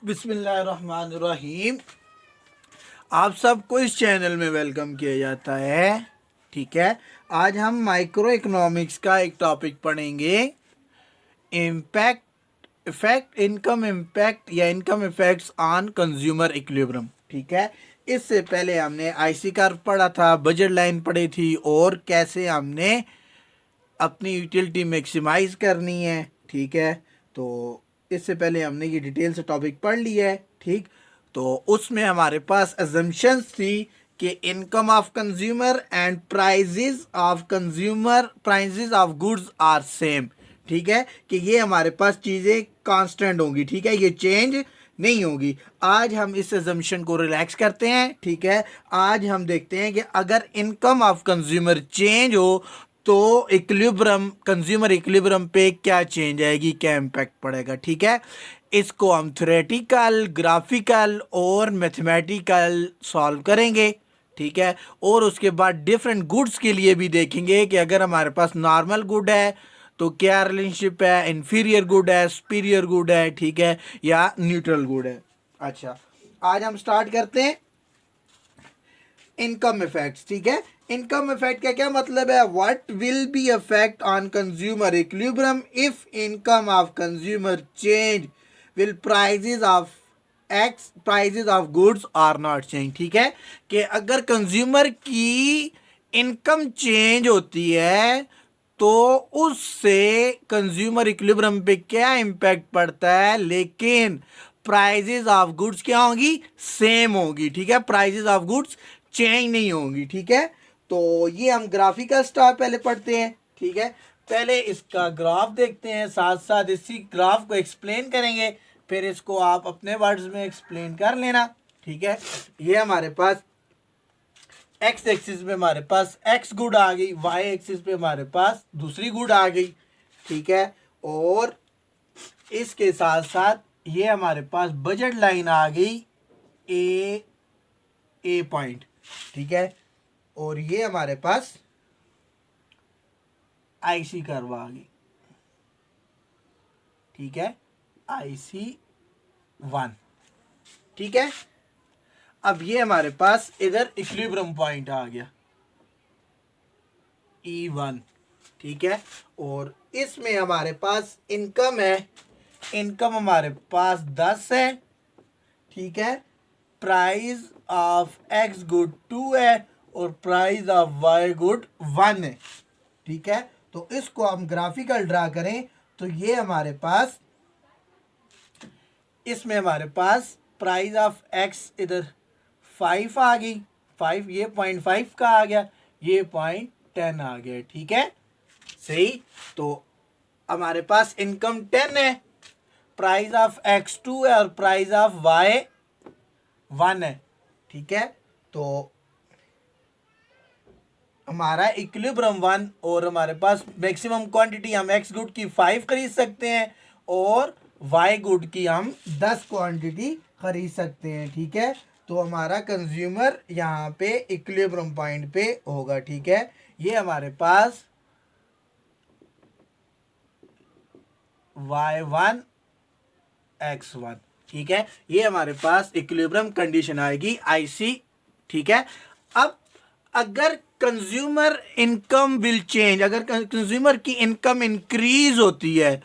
बिस्मिल्लाहिर्रहमानिर्रहीम। आप सबको इस चैनल में वेलकम किया जाता है। ठीक है, आज हम माइक्रो इकोनॉमिक्स का एक टॉपिक पढ़ेंगे, इम्पैक्ट इफेक्ट इनकम इम्पैक्ट या income effects on consumer equilibrium. ठीक है, इससे पहले हमने आईसी कर्व पढ़ा था, बजट लाइन पढ़ी थी और कैसे हमने अपनी यूटिलिटी मैक्सिमाइज करनी है। ठीक है, तो इससे पहले हमने ये डिटेल से टॉपिक पढ़ लिया है। ठीक, तो उसमें हमारे पास अजम्पशंस थी कि income of consumer and prices of goods are same. ठीक है, कि ये हमारे पास चीज़ें कांस्टेंट होंगी। ठीक है, ये चेंज नहीं होगी। आज हम इस अजम्पशन को रिलैक्स करते हैं। ठीक है, आज हम देखते हैं कि अगर इनकम ऑफ कंज्यूमर चेंज हो तो इक्विलिब्रियम, कंज्यूमर इक्विलिब्रियम पे क्या चेंज आएगी, क्या इम्पैक्ट पड़ेगा। ठीक है, इसको हम थ्योरेटिकल, ग्राफिकल और मैथमेटिकल सॉल्व करेंगे। ठीक है, और उसके बाद डिफरेंट गुड्स के लिए भी देखेंगे कि अगर हमारे पास नॉर्मल गुड है तो क्या रिलेशनशिप है, इंफीरियर गुड है, सुपीरियर गुड है, ठीक है, या न्यूट्रल गुड है। अच्छा, आज हम स्टार्ट करते हैं इनकम इफेक्ट्स। ठीक है, इनकम इफेक्ट का क्या मतलब है? What will be effect on consumer equilibrium if income of consumer change, will prices of goods are not change. ठीक है, कि अगर कंज्यूमर की इनकम चेंज होती है तो उससे कंज्यूमर इक्विलिब्रियम पे क्या इम्पैक्ट पड़ता है, लेकिन प्राइजेज ऑफ गुड्स क्या होंगी, सेम होगी। ठीक है, प्राइजेज ऑफ गुड्स चेंज नहीं होंगी। ठीक है, तो ये हम ग्राफिकल स्टार पहले पढ़ते हैं। ठीक है, पहले इसका ग्राफ देखते हैं, साथ साथ इसी ग्राफ को एक्सप्लेन करेंगे, फिर इसको आप अपने वर्ड्स में एक्सप्लेन कर लेना। ठीक है, ये हमारे पास एक्स एक्सिस पे हमारे पास एक्स गुड आ गई, वाई एक्सिस पे हमारे पास दूसरी गुड आ गई। ठीक है, और इसके साथ साथ ये हमारे पास बजट लाइन आ गई ए पॉइंट। ठीक है, और ये हमारे पास आईसी कर्व आ गई। ठीक है, IC1। ठीक है, अब ये हमारे पास इधर इक्विलिब्रियम पॉइंट आ गया E1। ठीक है, और इसमें हमारे पास इनकम है, इनकम हमारे पास 10 है। ठीक है, प्राइस ऑफ एक्स गुड 2 है और प्राइस ऑफ वाई गुड 1 है। ठीक है, तो इसको हम ग्राफिकल ड्रा करें तो ये हमारे पास, इसमें हमारे पास प्राइस ऑफ एक्स इधर 5 आ गई, 5, ये 0.5 का आ गया, ये 0.10 आ गया। ठीक है, सही। तो हमारे पास इनकम 10 है, प्राइस ऑफ एक्स 2 है और प्राइस ऑफ वाई 1 है। ठीक है, तो हमारा इक्विलिब्रियम 1 और हमारे पास मैक्सिमम क्वांटिटी हम एक्स गुड की 5 खरीद सकते हैं और वाई गुड की हम 10 क्वांटिटी खरीद सकते हैं। ठीक है, तो हमारा कंज्यूमर यहाँ पे इक्विलिब्रियम पॉइंट पे होगा। ठीक है, ये हमारे पास y1 x1। ठीक है, ये हमारे पास इक्विलिब्रियम कंडीशन आएगी IC। ठीक है, अब अगर कंज्यूमर इनकम विल चेंज, अगर कंज्यूमर की इनकम इंक्रीज होती है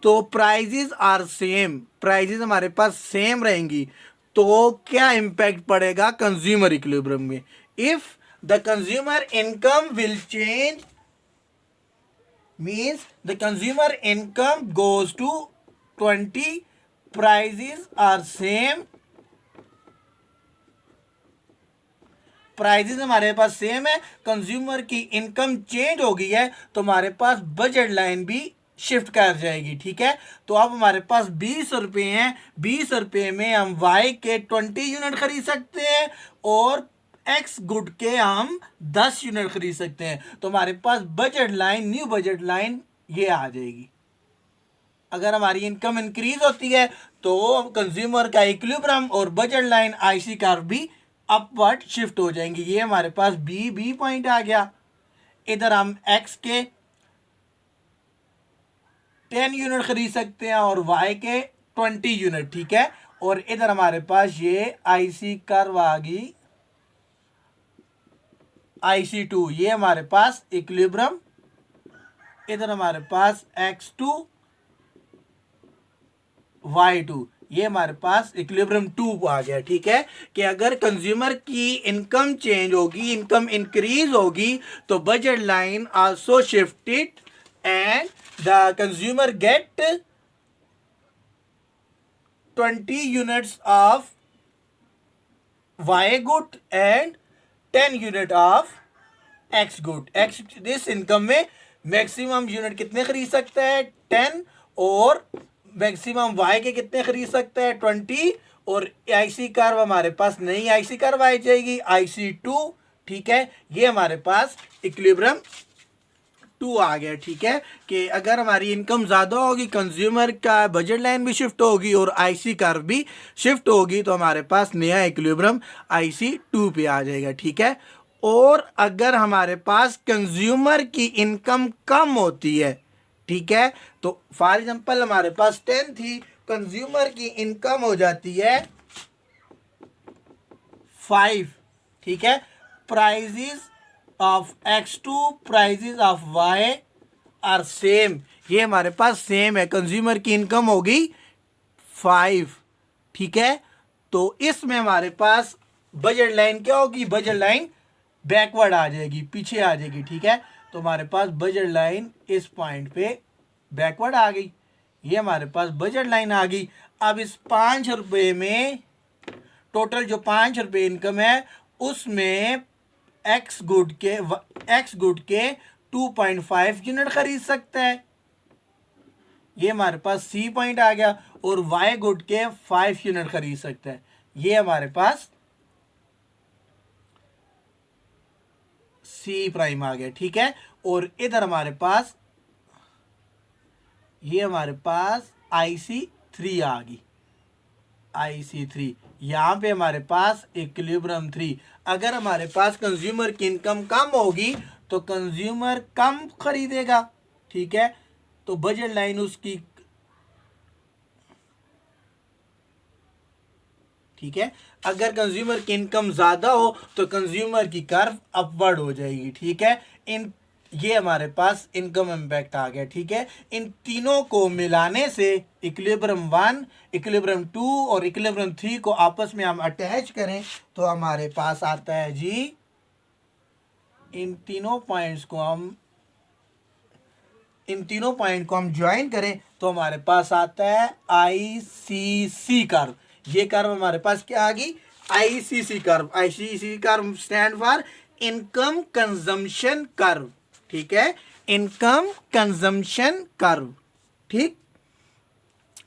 तो प्राइजेस आर सेम, प्राइजेस हमारे पास सेम रहेंगी, तो क्या इंपैक्ट पड़ेगा कंज्यूमर इक्विलिब्रियम में? If the consumer income will change means the consumer income goes to 20, prices are same, prices हमारे पास सेम है, कंज्यूमर की इनकम चेंज हो गई है तो हमारे पास बजट लाइन भी शिफ्ट कर जाएगी। ठीक है, तो अब हमारे पास 20 रुपये हैं, 20 रुपये में हम वाई के 20 यूनिट खरीद सकते हैं और एक्स गुड के हम 10 यूनिट खरीद सकते हैं। तो हमारे पास budget line, new budget line ये आ जाएगी। अगर हमारी इनकम इंक्रीज होती है तो कंज्यूमर का इक्विलिब्रियम और बजट लाइन आईसी कर्व भी अपवर्ड शिफ्ट हो जाएंगे। ये हमारे पास बी पॉइंट आ गया, इधर हम एक्स के 10 यूनिट खरीद सकते हैं और वाई के 20 यूनिट। ठीक है, और इधर हमारे पास ये आईसी कर्व आ गई IC2, ये हमारे पास इक्विलिब्रियम, इधर हमारे पास X2 Y2, ये हमारे पास इक्विलिब्रियम 2 आ गया। ठीक है कि अगर कंज्यूमर की इनकम चेंज होगी, इनकम इंक्रीज होगी, तो budget line also shifted and the consumer get 20 units of Y good and 10 unit of X good. X this income में मैक्सिमम यूनिट कितने खरीद सकता है 10, और मैक्सिमम Y के कितने खरीद सकता है 20, और IC कर्व हमारे पास नहीं, IC कर्व आ जाएगी IC2। ठीक है, ये हमारे पास इक्विलिब्रियम 2 आ गया। ठीक है कि अगर हमारी इनकम ज़्यादा होगी, कंज्यूमर का बजट लाइन भी शिफ्ट होगी और IC कर्व भी शिफ्ट होगी, तो हमारे पास नया इक्विलिब्रियम IC2 पे आ जाएगा। ठीक है, और अगर हमारे पास कंज्यूमर की इनकम कम होती है, ठीक है, तो फॉर एग्जांपल हमारे पास 10 थी, कंज्यूमर की इनकम हो जाती है 5। ठीक है, prices of X2 prices of Y are same, ये हमारे पास सेम है, कंज्यूमर की इनकम होगी 5। ठीक है, तो इसमें हमारे पास बजट लाइन क्या होगी, बजट लाइन बैकवर्ड आ जाएगी, पीछे आ जाएगी। ठीक है, तो हमारे पास बजट लाइन इस पॉइंट पे बैकवर्ड आ गई, ये हमारे पास बजट लाइन आ गई। अब इस 5 रुपये में टोटल जो 5 रुपये इनकम है, उसमें एक्स गुड के 2.5 यूनिट खरीद सकता है, ये हमारे पास सी पॉइंट आ गया, और वाई गुड के 5 यूनिट खरीद सकता है, ये हमारे पास सी प्राइम आ गया। ठीक है, और इधर हमारे पास ये हमारे पास IC3 आ गई, IC3, यहाँ पे हमारे पास इक्विलिब्रियम 3। अगर हमारे पास कंज्यूमर की इनकम कम होगी तो कंज्यूमर कम खरीदेगा। ठीक है, तो बजट लाइन उसकी, ठीक है, अगर कंज्यूमर की इनकम ज़्यादा हो तो कंज्यूमर की कर्व अपवर्ड हो जाएगी। ठीक है, इन ये हमारे पास इनकम इम्पैक्ट आ गया। ठीक है, इन तीनों को मिलाने से इक्विलिब्रियम 1, इक्विलिब्रियम 2 और इक्विलिब्रियम 3 को आपस में हम अटैच करें तो हमारे पास आता है जी, इन तीनों पॉइंट को हम ज्वाइन करें तो हमारे पास आता है ICC कर्व। ये कर्व हमारे पास क्या आ गई, ICC curve. ICC curve stand for income consumption curve. ठीक है, इनकम कंजम्पशन कर्व। ठीक,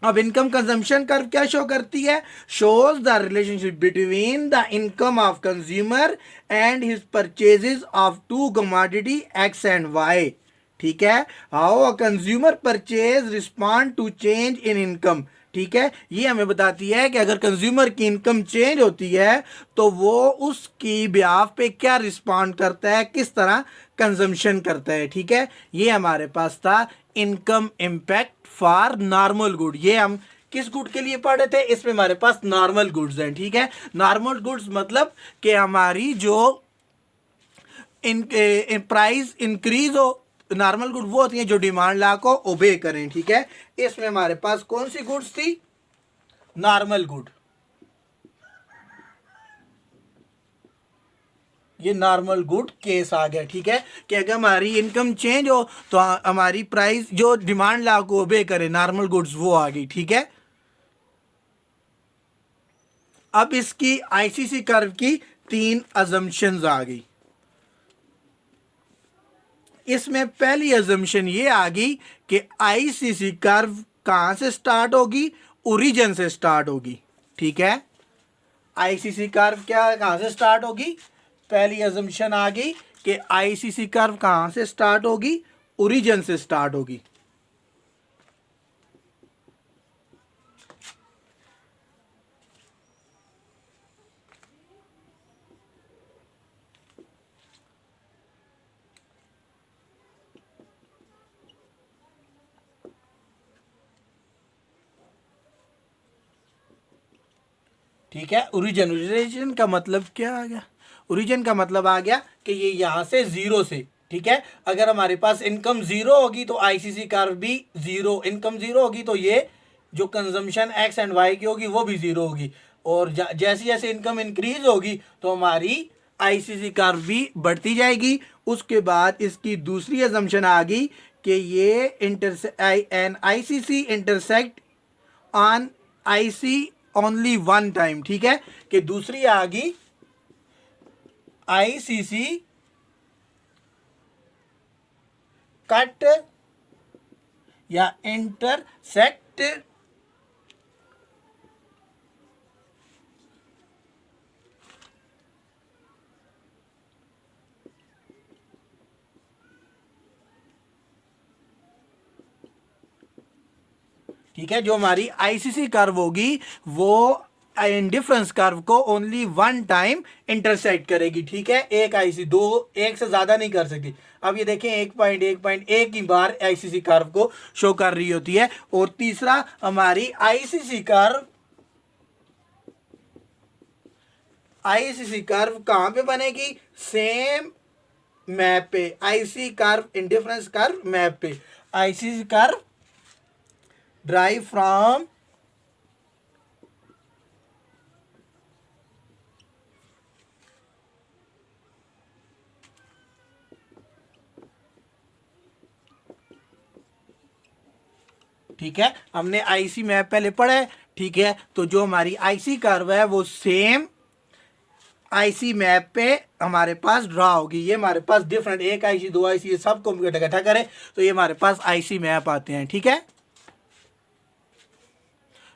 अब इनकम कंजम्पशन कर्व क्या शो करती है, shows the relationship between the income of consumer and his purchases of two commodity X and Y। ठीक है, how a consumer purchase respond to change in income. ठीक है, ये हमें बताती है कि अगर कंज्यूमर की इनकम चेंज होती है तो वो उसकी ब्याह पे क्या रिस्पॉन्ड करता है, किस तरह कंजम्पशन करता है। ठीक है, ये हमारे पास था income impact for normal good. ये हम किस गुड के लिए पढ़ रहे थे, इसमें हमारे पास नॉर्मल गुड्स हैं। ठीक है, नॉर्मल गुड्स मतलब कि हमारी जो प्राइस इंक्रीज हो, नॉर्मल गुड वो होती हैं जो डिमांड लॉ को ओबे करें। ठीक है, इसमें हमारे पास कौन सी गुड्स थी, नॉर्मल गुड, ये नॉर्मल गुड केस आ गया। ठीक है, कि अगर हमारी इनकम चेंज हो तो हमारी प्राइस जो डिमांड लॉ को ओबे करे, नॉर्मल गुड्स वो आ गई। ठीक है, अब इसकी ICC कर्व की 3 अजम्पशंस आ गई। इसमें पहली अजम्पशन ये आ गई कि ICC कर्व कहां से स्टार्ट होगी, ओरिजिन से स्टार्ट होगी। ठीक है, ICC कर्व क्या कहां से स्टार्ट होगी, पहली अजम्पशन आ गई कि ICC कर्व कहां से स्टार्ट होगी, ओरिजिन से स्टार्ट होगी। ठीक है। ओरिजिन, ओरिजिन का मतलब क्या आ गया? ओरिजिन का मतलब आ गया कि ये यहाँ से जीरो से, ठीक है। अगर हमारे पास इनकम जीरो होगी तो आईसीसी कर्व भी जीरो, इनकम जीरो होगी तो ये जो कंजम्पशन एक्स एंड वाई की होगी वो भी जीरो होगी। और जैसे जैसे इनकम इंक्रीज होगी तो हमारी आईसीसी कर्व भी बढ़ती जाएगी। उसके बाद इसकी दूसरी अजम्पशन आ गई कि ये an ICC intersect on IC only one time, ठीक है। कि दूसरी आ गई आईसीसी कट या इंटरसेक्ट ठीक है। जो हमारी आईसीसी कर्व होगी वो इंडिफरेंस कर्व को ओनली वन टाइम इंटरसेक्ट करेगी, ठीक है। एक आईसी दो, एक से ज्यादा नहीं कर सकती। अब ये देखें 1.1 ही बार आईसीसी कर्व को शो कर रही होती है। और तीसरा हमारी आईसीसी कर्व कहां पे बनेगी? सेम मैप पे, IC curve indifference curve map पे। आईसीसी कर्व ड्राइव फ्रॉम ठीक है। हमने आईसी मैप पहले पढ़ा है, ठीक है। तो जो हमारी आईसी कर्व है वो सेम आईसी मैप पे हमारे पास ड्रा होगी। ये हमारे पास डिफरेंट, एक आईसी दो आईसी ये सबको इकट्ठा करें तो ये हमारे पास आईसी मैप आते हैं, ठीक है।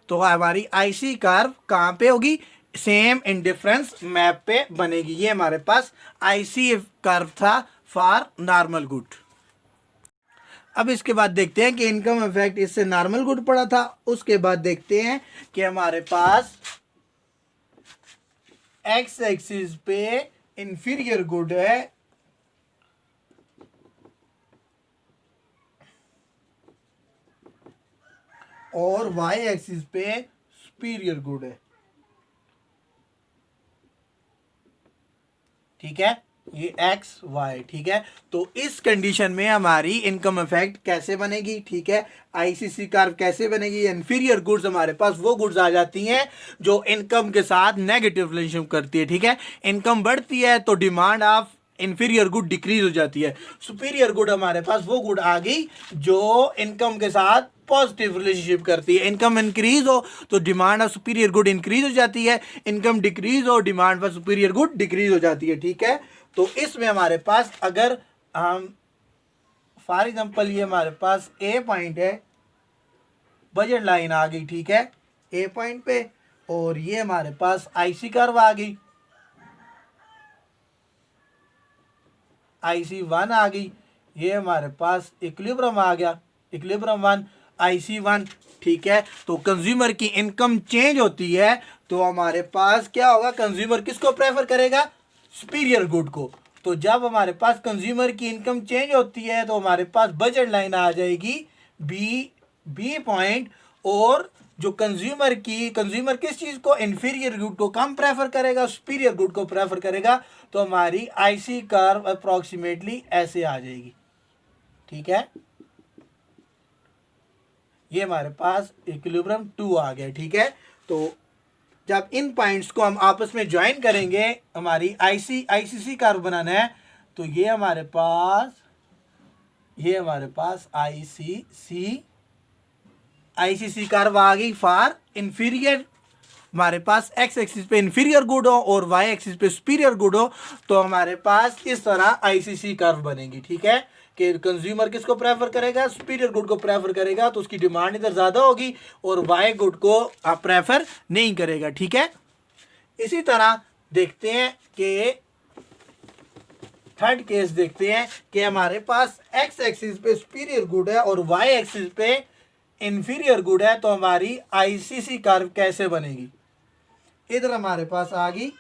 तो हमारी आईसी कर्व कहां पे होगी? सेम इंडिफरेंस मैप पे बनेगी। ये हमारे पास आईसी कर्व था फॉर नॉर्मल गुड। अब इसके बाद देखते हैं कि इनकम इफेक्ट इससे नॉर्मल गुड पड़ा था। उसके बाद देखते हैं कि हमारे पास एक्स एक्सिस पे इंफीरियर गुड है और वाई एक्सिस पे सुपीरियर गुड है, ठीक है। ये एक्स वाई, ठीक है। तो इस कंडीशन में हमारी इनकम इफेक्ट कैसे बनेगी? ठीक है। आईसीसी कर्व कैसे बनेगी? इंफीरियर गुड्स हमारे पास वो गुड्स आ जाती हैं जो इनकम के साथ नेगेटिव रिलेशनशिप करती है, ठीक है। इनकम बढ़ती है तो demand of inferior good decrease हो जाती है। सुपीरियर गुड हमारे पास वो गुड आ गई जो इनकम के साथ पॉजिटिव रिलेशनशिप करती है। इनकम इंक्रीज हो तो demand of superior good increase हो जाती है, इनकम डिक्रीज हो demand of superior good decrease हो जाती है, ठीक है। तो इसमें हमारे पास अगर हम फॉर एग्जांपल ये हमारे पास ए पॉइंट है, बजट लाइन आ गई, ठीक है, ए पॉइंट पे। और ये हमारे पास आईसी कर्व आ गई, आईसी वन आ गई। ये हमारे पास इक्विलिब्रियम आ गया, इक्विलिब्रियम वन, आईसी वन, ठीक है। तो कंज्यूमर की इनकम चेंज होती है तो हमारे पास क्या होगा? कंज्यूमर किसको प्रेफर करेगा? सुपीरियर गुड को। तो जब हमारे पास कंज्यूमर की इनकम चेंज होती है तो हमारे पास बजट लाइन आ जाएगी बी पॉइंट। और जो कंज्यूमर किस चीज को? इंफीरियर गुड को कम प्रेफर करेगा, सुपीरियर गुड को प्रेफर करेगा। तो हमारी आईसी कर्व अप्रोक्सीमेटली ऐसे आ जाएगी, ठीक है। ये हमारे पास इक्विलिब्रियम 2 आ गया, ठीक है। तो जब इन पॉइंट्स को हम आपस में ज्वाइन करेंगे, हमारी आईसीसी कर्व बनाना है तो ये हमारे पास आईसीसी कर्व आ गई फॉर इंफीरियर। हमारे पास एक्स एक्सिस पे इंफीरियर गुड हो और वाई एक्सिस पे सुपीरियर गुड हो तो हमारे पास इस तरह आईसीसी कर्व बनेगी, ठीक है। कि कंज्यूमर किसको प्रेफर करेगा? सुपीरियर गुड को प्रेफर करेगा तो उसकी डिमांड इधर ज़्यादा होगी और वाई गुड को आप प्रेफर नहीं करेगा, ठीक है। इसी तरह देखते हैं कि थर्ड केस देखते हैं कि हमारे पास एक्स एक्सिस पे सुपीरियर गुड है और वाई एक्सिस पे इंफीरियर गुड है तो हमारी आईसीसी कर्व कैसे बनेगी? इधर हमारे पास आ गई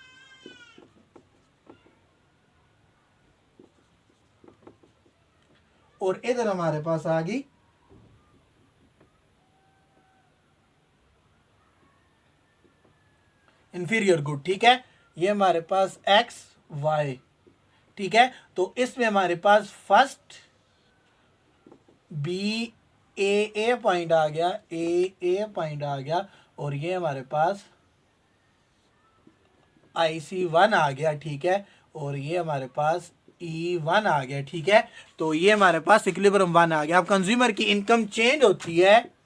और इधर हमारे पास आ गई इन्फीरियर गुड, ठीक है। ये हमारे पास एक्स वाई, ठीक है। तो इसमें हमारे पास फर्स्ट बी ए पॉइंट आ गया, ए पॉइंट आ गया, और ये हमारे पास IC1 आ गया, ठीक है। और ये हमारे पास E1 आ गया, ठीक है। तो ये हमारे पास इक्विलिब्रियम 1 आ गया। अब कंज्यूमर की इनकम चेंज होती है,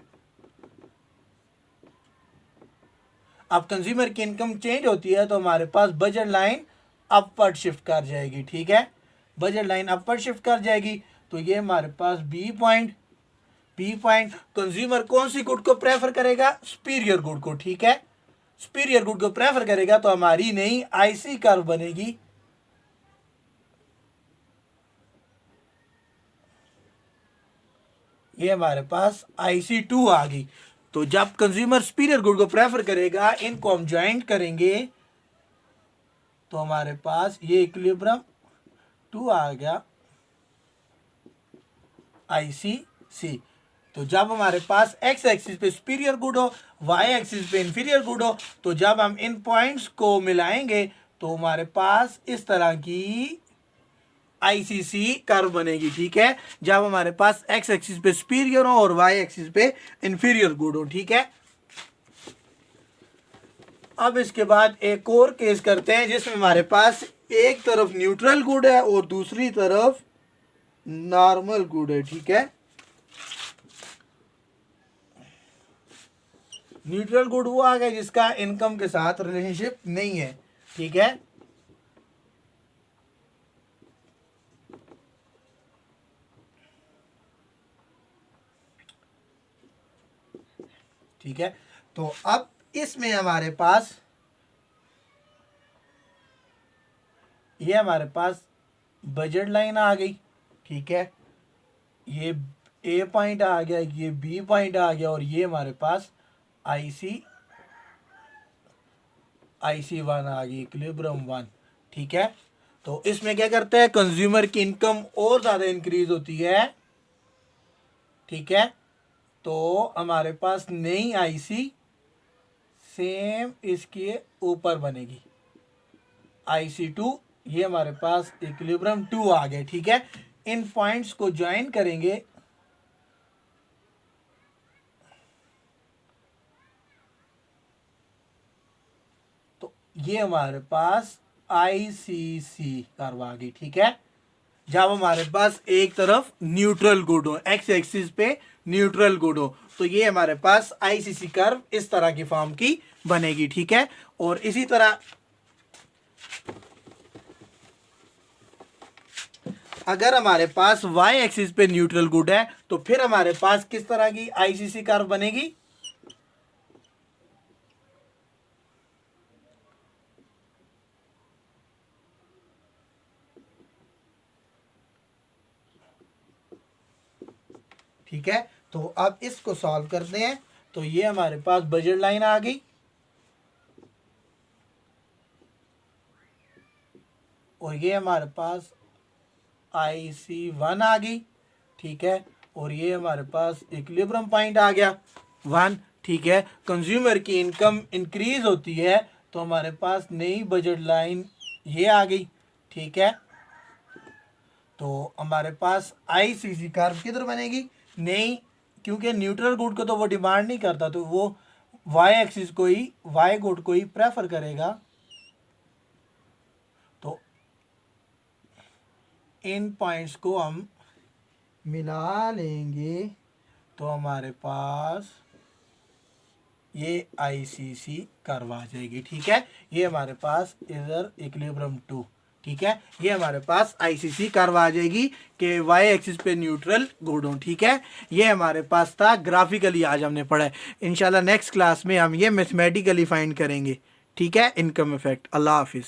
अब कंज्यूमर की इनकम चेंज होती है तो हमारे पास बजट लाइन अपवर्ड शिफ्ट कर जाएगी, ठीक है। बजट लाइन अपवर्ड शिफ्ट कर जाएगी। तो ये हमारे पास बी पॉइंट कंज्यूमर कौन सी गुड को प्रेफर करेगा? सुपीरियर गुड को, ठीक है। सुपीरियर गुड को प्रेफर करेगा तो हमारी नई IC कर्व बनेगी। ये हमारे पास IC2 आ गई। तो जब कंज्यूमर सुपीरियर गुड को प्रेफर करेगा, इनको हम ज्वाइंट करेंगे तो हमारे पास ये इक्विलिब्रियम 2 आ गया, ICC। तो जब हमारे पास एक्स एक्सिस पे सुपीरियर गुड हो, वाई एक्सिस पे इंफीरियर गुड हो, तो जब हम इन पॉइंट्स को मिलाएंगे तो हमारे पास इस तरह की ICC कर्व बनेगी, ठीक है। जब हमारे पास एक्स एक्सिस पे सुपीरियर हो और वाई एक्सिस पे इंफीरियर गुड हो, ठीक है। अब इसके बाद एक और केस करते हैं जिसमें हमारे पास एक तरफ न्यूट्रल गुड है और दूसरी तरफ नॉर्मल गुड है, ठीक है। न्यूट्रल गुड वो आ गया जिसका इनकम के साथ रिलेशनशिप नहीं है, ठीक है। ठीक है, तो अब इसमें हमारे पास ये हमारे पास बजट लाइन आ गई, ठीक है। ये ए पॉइंट आ गया, ये बी पॉइंट आ गया, और ये हमारे पास IC1 आ गई, इक्विलिब्रियम 1, ठीक है। तो इसमें क्या करते हैं, कंज्यूमर की इनकम और ज़्यादा इंक्रीज होती है, ठीक है। तो हमारे पास नई IC सेम इसके ऊपर बनेगी, IC2। ये हमारे पास इक्विलिब्रियम 2 आ गए, ठीक है। इन पॉइंट्स को ज्वाइन करेंगे तो ये हमारे पास ICC कर्व आ गई, ठीक है। जब हमारे पास एक तरफ न्यूट्रल गुड हो, एक्स एक्सिस पे न्यूट्रल गुड हो, तो ये हमारे पास ICC कर्व इस तरह की फॉर्म की बनेगी, ठीक है। और इसी तरह अगर हमारे पास वाई एक्सिस पे न्यूट्रल गुड है तो फिर हमारे पास किस तरह की ICC कर्व बनेगी? ठीक है, तो अब इसको सॉल्व करते हैं। तो ये हमारे पास बजट लाइन आ गई, और ये हमारे पास IC1 आ गई, ठीक है। और ये हमारे पास इक्विलिब्रियम पॉइंट आ गया 1, ठीक है। कंज्यूमर की इनकम इंक्रीज होती है तो हमारे पास नई बजट लाइन ये आ गई, ठीक है। तो हमारे पास ICC कर्व किधर बनेगी? नहीं, क्योंकि न्यूट्रल गुड को तो वो डिमांड नहीं करता, तो वो वाई एक्सिस को ही, वाई गुड को ही प्रेफर करेगा। तो इन पॉइंट्स को हम मिला लेंगे तो हमारे पास ये ICC कर्व आ जाएगी, ठीक है। ये हमारे पास इधर इक्विलिब्रियम 2, ठीक है। ये हमारे पास ICC कर्व आ जाएगी कि वाई एक्सिस पे न्यूट्रल गुड हो, ठीक है। ये हमारे पास था ग्राफिकली, आज हमने पढ़ा है। इंशाल्लाह नेक्स्ट क्लास में हम ये मैथमेटिकली फाइंड करेंगे, ठीक है, इनकम इफेक्ट। अल्लाह हाफिज़।